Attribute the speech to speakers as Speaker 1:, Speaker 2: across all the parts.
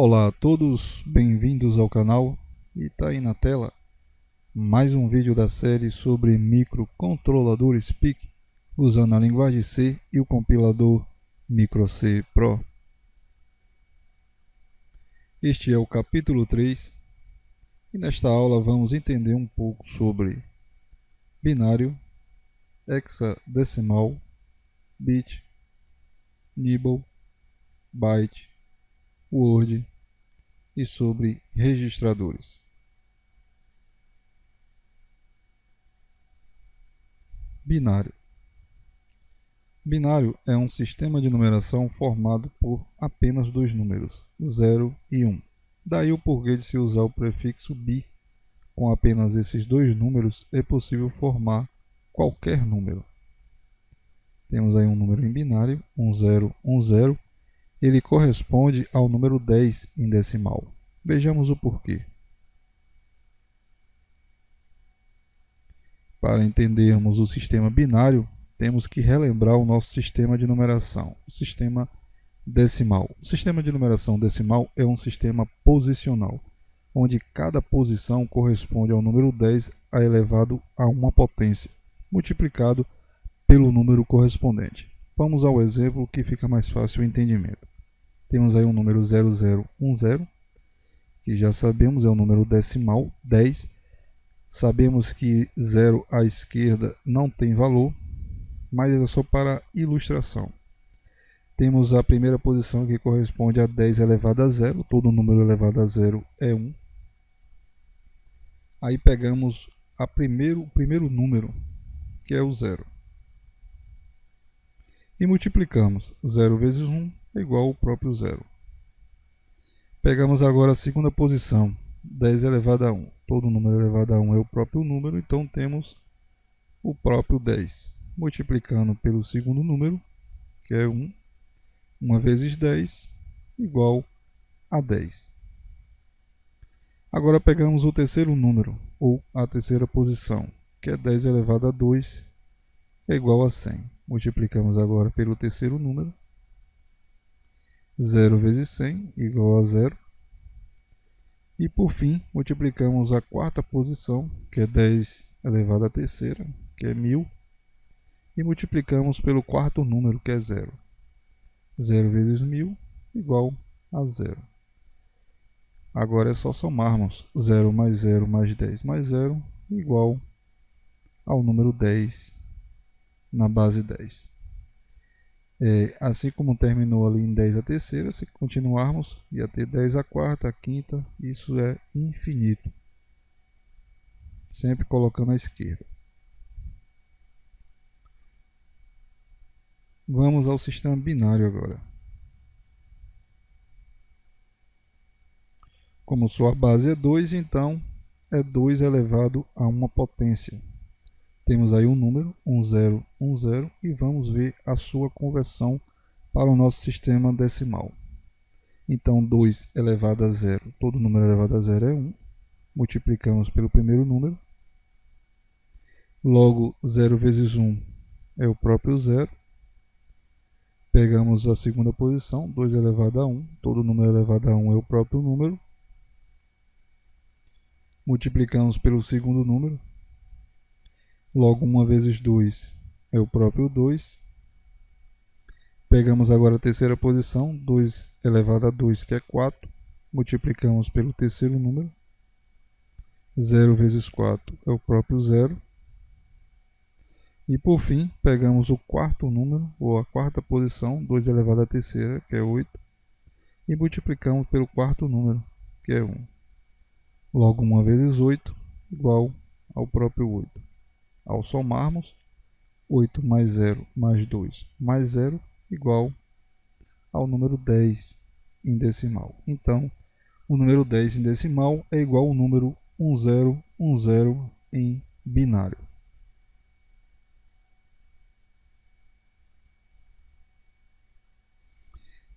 Speaker 1: Olá a todos, bem-vindos ao canal. E está aí na tela mais um vídeo da série sobre microcontroladores PIC usando a linguagem C e o compilador MicroC Pro. Este é o capítulo 3 e nesta aula vamos entender um pouco sobre binário, hexadecimal, bit, nibble, byte, word e sobre registradores. Binário. Binário é um sistema de numeração formado por apenas dois números, 0 e 1. Daí o porquê de se usar o prefixo bi. Com apenas esses dois números é possível formar qualquer número. Temos aí um número em binário, 1010. Ele corresponde ao número 10 em decimal. Vejamos o porquê. Para entendermos o sistema binário, temos que relembrar o nosso sistema de numeração, o sistema decimal. O sistema de numeração decimal é um sistema posicional, onde cada posição corresponde ao número 10 elevado a uma potência, multiplicado pelo número correspondente. Vamos ao exemplo que fica mais fácil o entendimento. Temos aí o número 0010, que já sabemos é o número decimal 10. Sabemos que 0 à esquerda não tem valor, mas é só para ilustração. Temos a primeira posição que corresponde a 10 elevado a 0, todo número elevado a 0 é 1. Aí pegamos o primeiro número, que é o 0. E multiplicamos. 0 vezes 1 é igual ao próprio 0. Pegamos agora a segunda posição, 10 elevado a 1. Todo número elevado a 1 é o próprio número, então temos o próprio 10. Multiplicando pelo segundo número, que é 1. 1 vezes 10 igual a 10. Agora pegamos o terceiro número, ou a terceira posição, que é 10 elevado a 2 é igual a 100. Multiplicamos agora pelo terceiro número. 0 vezes 100 igual a 0. E por fim, multiplicamos a quarta posição, que é 10 elevado à terceira, que é 1000. E multiplicamos pelo quarto número, que é 0. 0 vezes 1000 igual a 0. Agora é só somarmos 0 mais 0 mais 10 mais 0 igual ao número 10 na base 10. Assim como terminou ali em 10 a terceira, se continuarmos, ia ter 10 a quarta, a quinta, isso é infinito. Sempre colocando à esquerda. Vamos ao sistema binário agora. Como sua base é 2, então é 2 elevado a uma potência. Temos aí um número, 1010, e vamos ver a sua conversão para o nosso sistema decimal. Então, 2 elevado a 0, todo número elevado a 0 é 1. Multiplicamos pelo primeiro número. Logo, 0 vezes 1 é o próprio 0. Pegamos a segunda posição, 2 elevado a 1, todo número elevado a 1 é o próprio número. Multiplicamos pelo segundo número. Logo, 1 vezes 2 é o próprio 2. Pegamos agora a terceira posição, 2 elevado a 2, que é 4. Multiplicamos pelo terceiro número. 0 vezes 4 é o próprio 0. E por fim, pegamos o quarto número, ou a quarta posição, 2 elevado à terceira, que é 8. E multiplicamos pelo quarto número, que é 1. Logo, 1 vezes 8 igual ao próprio 8. Ao somarmos, 8 mais 0 mais 2 mais 0 igual ao número 10 em decimal. Então, o número 10 em decimal é igual ao número 1010 em binário.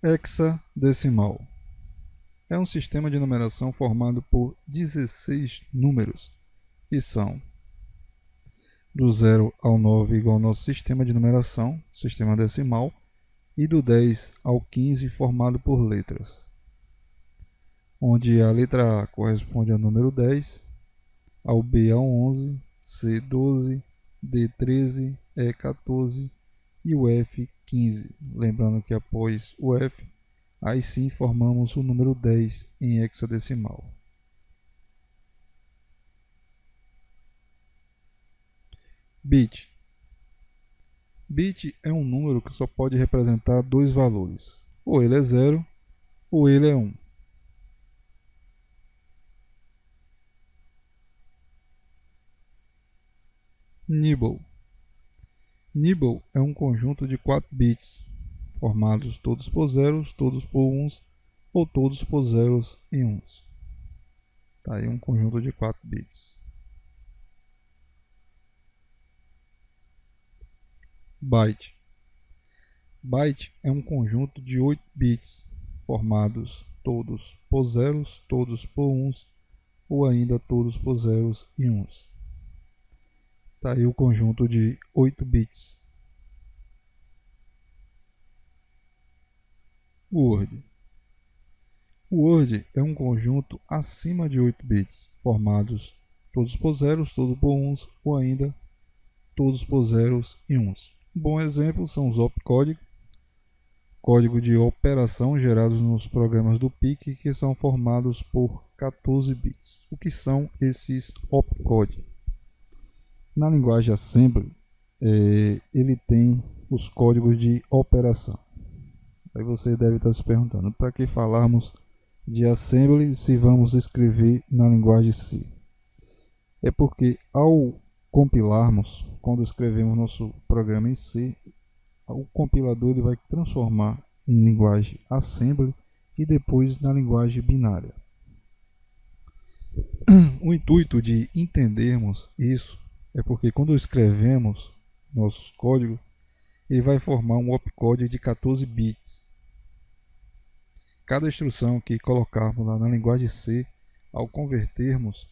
Speaker 1: Hexadecimal é um sistema de numeração formado por 16 números, que são do 0 ao 9 igual ao nosso sistema de numeração, sistema decimal, e do 10 ao 15 formado por letras. onde a letra A corresponde ao número 10, ao B ao 11, C 12, D 13, E 14 e o F 15. Lembrando que após o F, aí sim formamos o número 10 em hexadecimal. Bit. Bit é um número que só pode representar dois valores. Ou ele é 0, ou ele é 1. Nibble. Nibble é um conjunto de 4 bits, formados todos por zeros, todos por uns, ou todos por zeros e uns. Tá aí um conjunto de 4 bits. Byte. Byte é um conjunto de 8 bits, formados todos por zeros, todos por uns, ou ainda todos por zeros e uns. Tá aí o conjunto de 8 bits. Word. Word é um conjunto acima de 8 bits, formados todos por zeros, todos por uns, ou ainda todos por zeros e uns. Um bom exemplo são os opcode, código de operação gerados nos programas do PIC, que são formados por 14 bits. O que são esses opcode? Na linguagem Assembly, ele tem os códigos de operação. Aí você deve estar se perguntando, para que falarmos de Assembly se vamos escrever na linguagem C? É porque ao compilarmos, quando escrevemos nosso programa em C, o compilador ele vai transformar em linguagem Assembly e depois na linguagem binária. O intuito de entendermos isso é porque quando escrevemos nossos códigos, ele vai formar um opcode de 14 bits. Cada instrução que colocarmos lá na linguagem C, ao convertermos,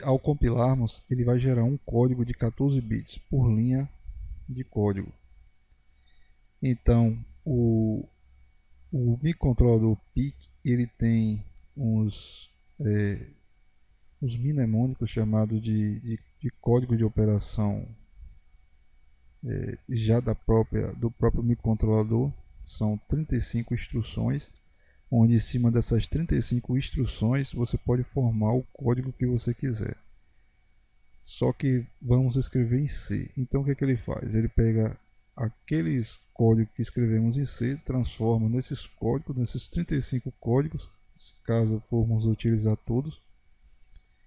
Speaker 1: ao compilarmos, ele vai gerar um código de 14 bits por linha de código. Então, o microcontrolador PIC ele tem uns mnemônicos chamados de código de operação já do próprio microcontrolador. São 35 instruções, onde em cima dessas 35 instruções você pode formar o código que você quiser. Só que vamos escrever em C. Então o que ele faz? Ele pega aqueles códigos que escrevemos em C, transforma nesses códigos, nesses 35 códigos, caso formos utilizar todos,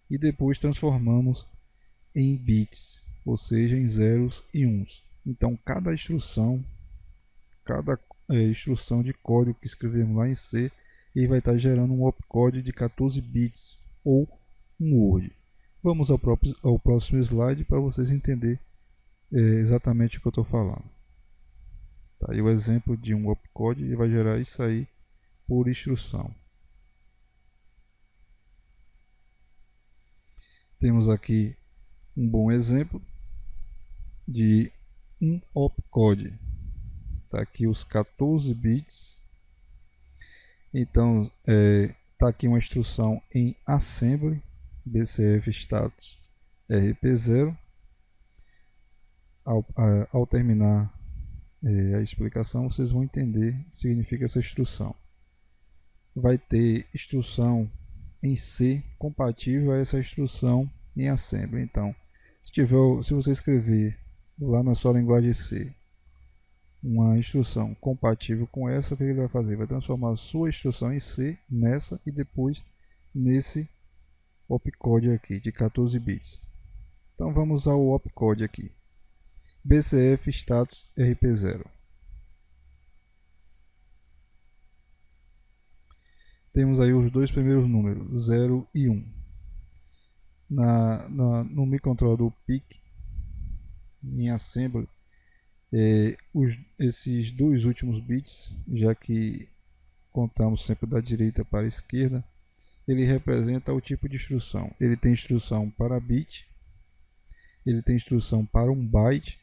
Speaker 1: e depois transformamos em bits, ou seja, em zeros e uns. Então cada instrução de código que escrevemos lá em C, ele vai estar gerando um opcode de 14 bits ou um Word. Vamos ao próximo slide para vocês entenderem exatamente o que eu estou falando. Tá aí o exemplo de um opcode e vai gerar isso aí por instrução. Temos aqui um bom exemplo de um opcode. Tá aqui os 14 bits. Então, tá aqui uma instrução em Assembly, BCF status RP0. Ao terminar a explicação, vocês vão entender o que significa essa instrução. Vai ter instrução em C compatível a essa instrução em Assembly. Então, se você escrever lá na sua linguagem C uma instrução compatível com essa, o que ele vai fazer? Vai transformar a sua instrução em C nessa e depois nesse opcode aqui de 14 bits. Então vamos ao opcode aqui. BCF status RP0. Temos aí os dois primeiros números, 0 e 1. No microcontrolador PIC, em Assembly, esses dois últimos bits, já que contamos sempre da direita para a esquerda, ele representa o tipo de instrução. Ele tem instrução para bit, ele tem instrução para um byte,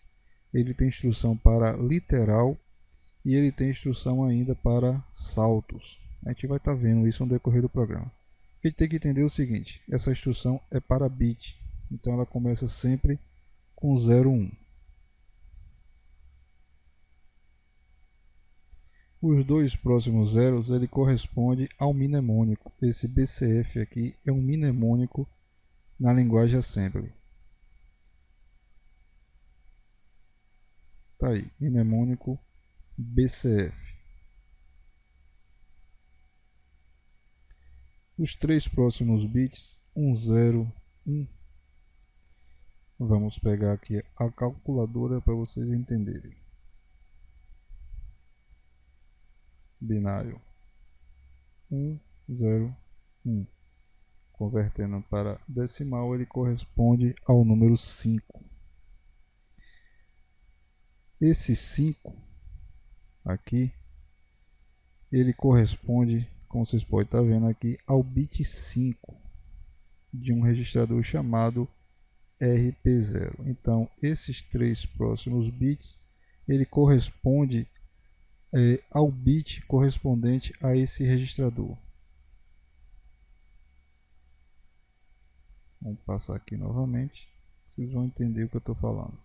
Speaker 1: ele tem instrução para literal e ele tem instrução ainda para saltos. A gente vai estar vendo isso no decorrer do programa. O que a gente tem que entender é o seguinte: essa instrução é para bit, então ela começa sempre com 0, 1. Os dois próximos zeros ele corresponde ao mnemônico. Esse BCF aqui é um mnemônico na linguagem Assembly. Tá aí, mnemônico BCF. Os três próximos bits, 1, 0, 1. Vamos pegar aqui a calculadora para vocês entenderem. Binário 1, 0, 1. Convertendo para decimal, ele corresponde ao número 5. Esse 5 aqui, ele corresponde, como vocês podem estar vendo aqui, ao bit 5 de um registrador chamado RP0. Então, esses três próximos bits, ele corresponde ao bit correspondente a esse registrador. Vamos passar aqui novamente, vocês vão entender o que eu estou falando.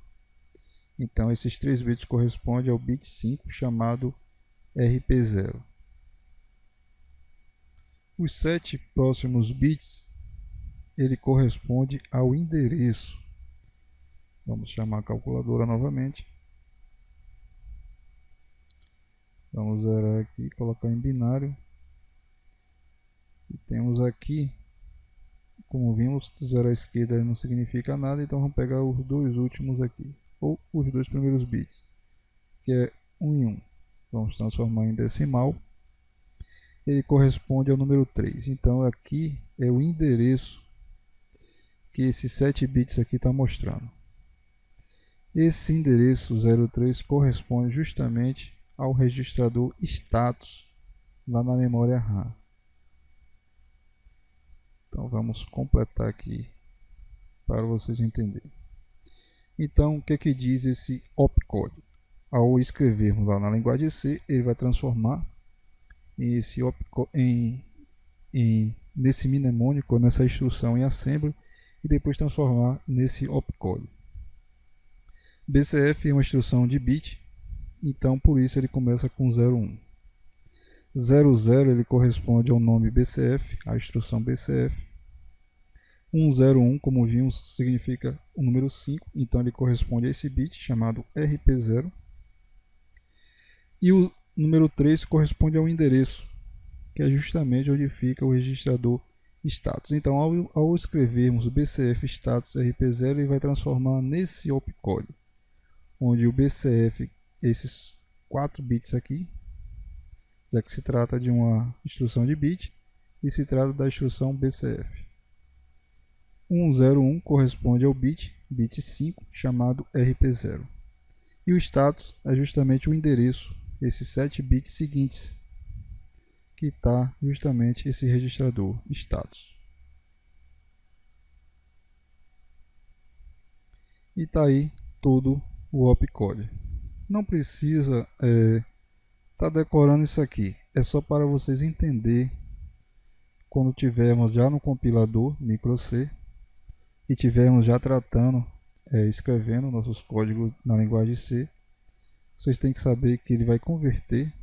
Speaker 1: Então, esses três bits correspondem ao bit 5, chamado RP0. Os 7 próximos bits, ele corresponde ao endereço. Vamos chamar a calculadora novamente. Vamos zerar aqui, colocar em binário. E temos aqui, como vimos, 0 à esquerda não significa nada, então vamos pegar os dois últimos aqui, ou os dois primeiros bits, que é 1 e 1. Vamos transformar em decimal. Ele corresponde ao número 3. Então aqui é o endereço que esses 7 bits aqui está mostrando. Esse endereço 03 corresponde justamente ao registrador status lá na memória RAM. Então vamos completar aqui para vocês entenderem. Então o que é que diz esse opcode? Ao escrevermos lá na linguagem C, ele vai transformar esse nesse mnemônico, nessa instrução em assembly, e depois transformar nesse opcode. BCF é uma instrução de bit, então por isso ele começa com 01. 00 ele corresponde ao nome BCF, a instrução BCF. 101, como vimos, significa o número 5, então ele corresponde a esse bit chamado RP0. E o número 3 corresponde ao endereço, que é justamente onde fica o registrador status. Então, ao escrevermos o BCF status RP0, ele vai transformar nesse opcode, onde o BCF, esses 4 bits aqui, já que se trata de uma instrução de bit, e se trata da instrução BCF. 101 corresponde ao bit 5, chamado RP0. E o status é justamente o endereço, esses 7 bits seguintes, que está justamente esse registrador status. E está aí todo o opcode. Não precisa estar decorando isso aqui, é só para vocês entenderem quando tivermos já no compilador microC e tivermos já tratando, escrevendo nossos códigos na linguagem C, vocês têm que saber que ele vai converter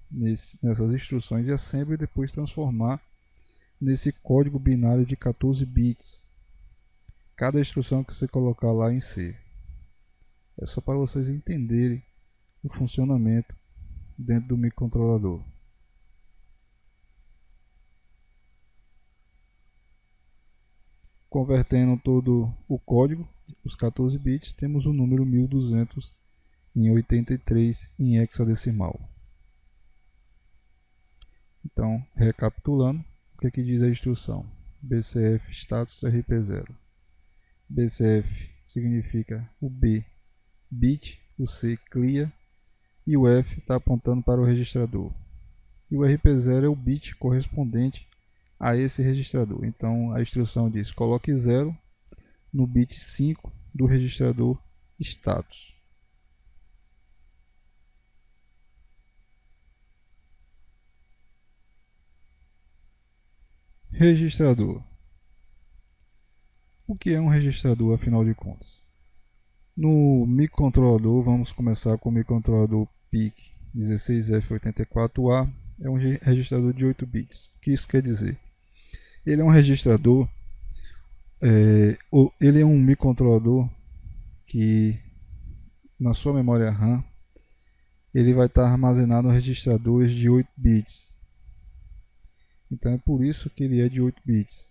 Speaker 1: nessas instruções de assembly e depois transformar nesse código binário de 14 bits. Cada instrução que você colocar lá em C. É só para vocês entenderem o funcionamento dentro do microcontrolador. Convertendo todo o código, os 14 bits, temos o número 1283 em hexadecimal. Então, recapitulando, o que é que diz a instrução? BCF status RP0. BCF significa o B, bit, o C, clear, e o F está apontando para o registrador. E o RP0 é o bit correspondente a esse registrador. Então a instrução diz: coloque 0 no bit 5 do registrador status. Registrador. O que é um registrador, afinal de contas? No microcontrolador, vamos começar com o microcontrolador PIC 16F84A. É um registrador de 8 bits. O que isso quer dizer? Ele é um registrador, ele é um microcontrolador que na sua memória RAM ele vai estar armazenado em registradores de 8 bits. Então é por isso que ele é de 8 bits.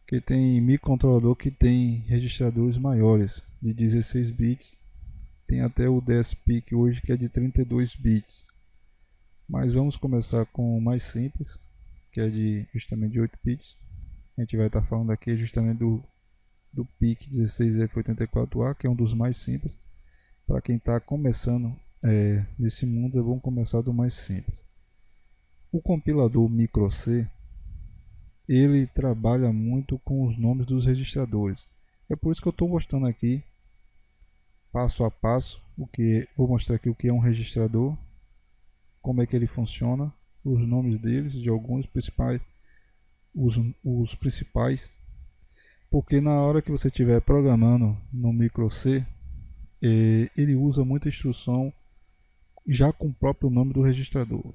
Speaker 1: Porque tem microcontrolador que tem registradores maiores, de 16 bits. Tem até o DSPIC hoje que é de 32 bits. Mas vamos começar com o mais simples, que é justamente de 8 bits. A gente vai estar falando aqui justamente do PIC 16F84A, que é um dos mais simples. Para quem está começando nesse mundo, é bom começar do mais simples. O compilador microC, ele trabalha muito com os nomes dos registradores. É por isso que eu estou mostrando aqui, passo a passo, vou mostrar aqui o que é um registrador, como é que ele funciona, os nomes deles, de alguns principais, os principais, porque na hora que você estiver programando no microC, ele usa muita instrução já com o próprio nome do registrador.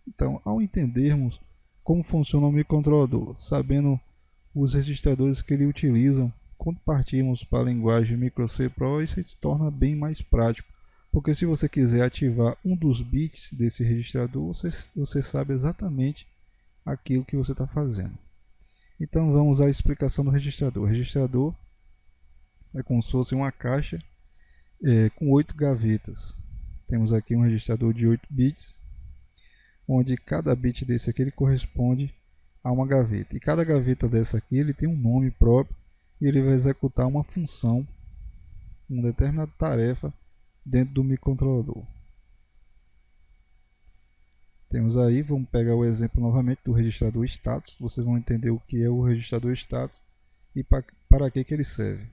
Speaker 1: Então, ao entendermos como funciona o microcontrolador, sabendo os registradores que ele utiliza, quando partirmos para a linguagem microC Pro, isso se torna bem mais prático, porque se você quiser ativar um dos bits desse registrador, você sabe exatamente aquilo que você está fazendo. Então vamos à explicação do registrador. O registrador é como se fosse uma caixa com 8 gavetas. Temos aqui um registrador de 8 bits, onde cada bit desse aqui ele corresponde a uma gaveta. E cada gaveta dessa aqui ele tem um nome próprio e ele vai executar uma função, uma determinada tarefa dentro do microcontrolador. Temos aí, vamos pegar o exemplo novamente do registrador status. Vocês vão entender o que é o registrador status e para que ele serve.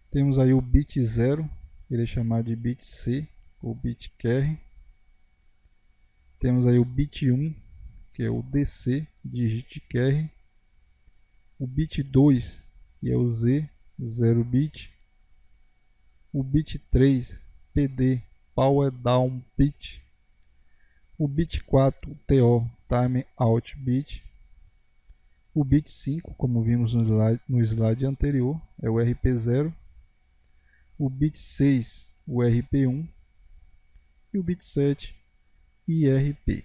Speaker 1: Temos aí o bit 0, ele é chamado de bit C ou bit carry. Temos aí o bit 1, que é o DC, digit carry. O bit 2, que é o Z, 0 bit. O bit 3, PD, power down bit. O bit 4, TO, time out bit. O bit 5, como vimos no slide anterior, é o RP0. O bit 6, o RP1. E o bit 7, IRP.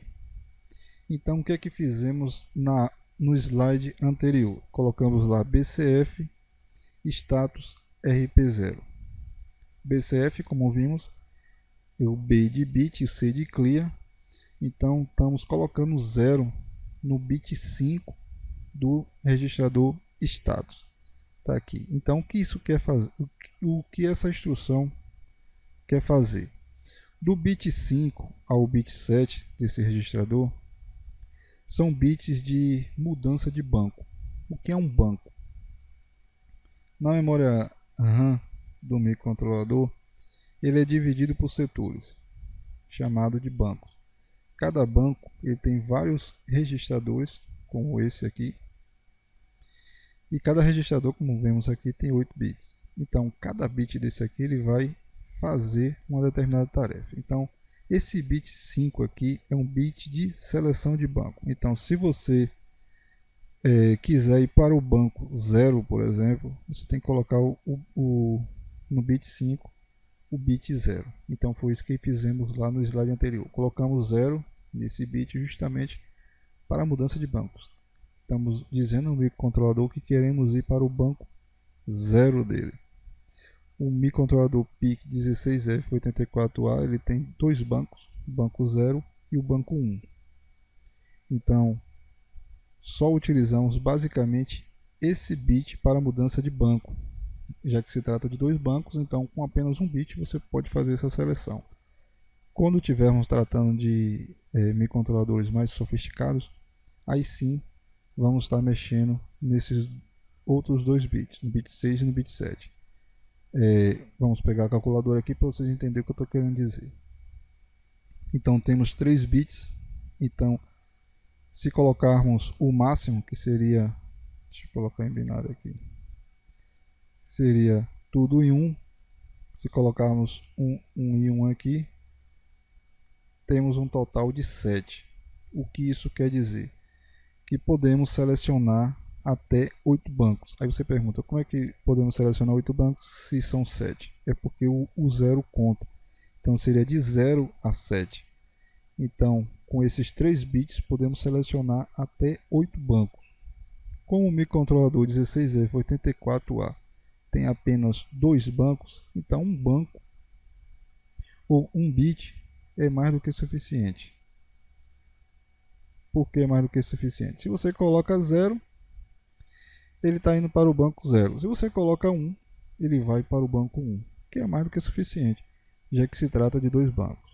Speaker 1: Então o que é que fizemos no slide anterior? Colocamos lá BCF status RP0. BCF, como vimos, é o B de bit e o C de clear. Então estamos colocando 0 no bit 5 do registrador status. Tá aqui. Então o que isso quer fazer? O que essa instrução quer fazer? Do bit 5 ao bit 7 desse registrador são bits de mudança de banco. O que é um banco? Na memória RAM do microcontrolador, ele é dividido por setores, chamado de bancos. Cada banco ele tem vários registradores, como esse aqui, e cada registrador, como vemos aqui, tem 8 bits. Então, cada bit desse aqui ele vai fazer uma determinada tarefa. Então, esse bit 5 aqui é um bit de seleção de banco. Então, se você quiser ir para o banco 0, por exemplo, você tem que colocar no bit 5 o bit 0. Então, foi isso que fizemos lá no slide anterior. Colocamos 0 nesse bit justamente para a mudança de bancos. Estamos dizendo ao microcontrolador que queremos ir para o banco 0 dele. O microcontrolador PIC 16F84A ele tem dois bancos, o banco 0 e o banco 1. Então, só utilizamos basicamente esse bit para mudança de banco. Já que se trata de dois bancos, então com apenas um bit você pode fazer essa seleção. Quando estivermos tratando de microcontroladores mais sofisticados, aí sim vamos estar mexendo nesses outros dois bits, no bit 6 e no bit 7. Vamos pegar a calculadora aqui para vocês entenderem o que eu estou querendo dizer. Então temos 3 bits, então Se colocarmos o máximo, que seria, deixa eu colocar em binário aqui, seria tudo em 1. Se colocarmos 1 e 1 aqui, temos um total de 7. O que isso quer dizer? Que podemos selecionar até 8 bancos. Aí você pergunta, como é que podemos selecionar 8 bancos se são 7? É porque o zero conta. Então seria de 0 a 7. Então, com esses 3 bits, podemos selecionar até 8 bancos. Como o microcontrolador 16F84A tem apenas 2 bancos, então um banco ou um bit é mais do que suficiente. Por que é mais do que suficiente? Se você coloca 0, ele está indo para o banco 0. Se você coloca 1, ele vai para o banco 1, que é mais do que suficiente, já que se trata de 2 bancos.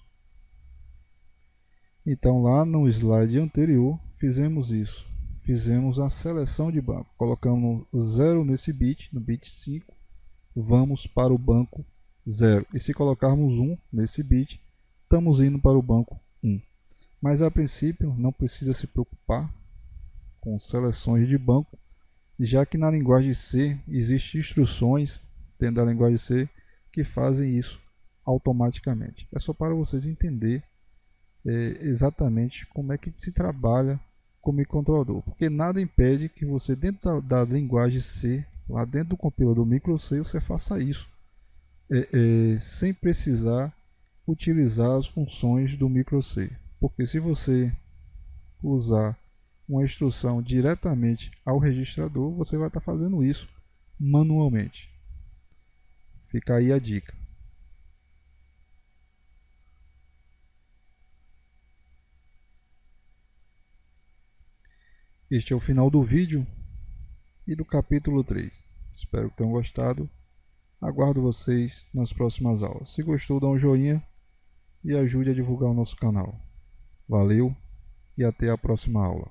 Speaker 1: Então lá no slide anterior fizemos isso. Fizemos a seleção de banco. Colocamos 0 nesse bit, no bit 5, vamos para o banco 0. E se colocarmos 1 nesse bit, estamos indo para o banco 1. Mas a princípio não precisa se preocupar com seleções de banco, já que na linguagem C existem instruções dentro da linguagem C que fazem isso automaticamente. É só para vocês entenderem exatamente como é que se trabalha com o microcontrolador, porque nada impede que você dentro da linguagem C, lá dentro do compilador micro C, você faça isso sem precisar utilizar as funções do micro C, porque se você usar uma instrução diretamente ao registrador, você vai estar fazendo isso manualmente. Fica aí a dica. Este é o final do vídeo e do capítulo 3. Espero que tenham gostado. Aguardo vocês nas próximas aulas. Se gostou, dá um joinha e ajude a divulgar o nosso canal. Valeu e até a próxima aula.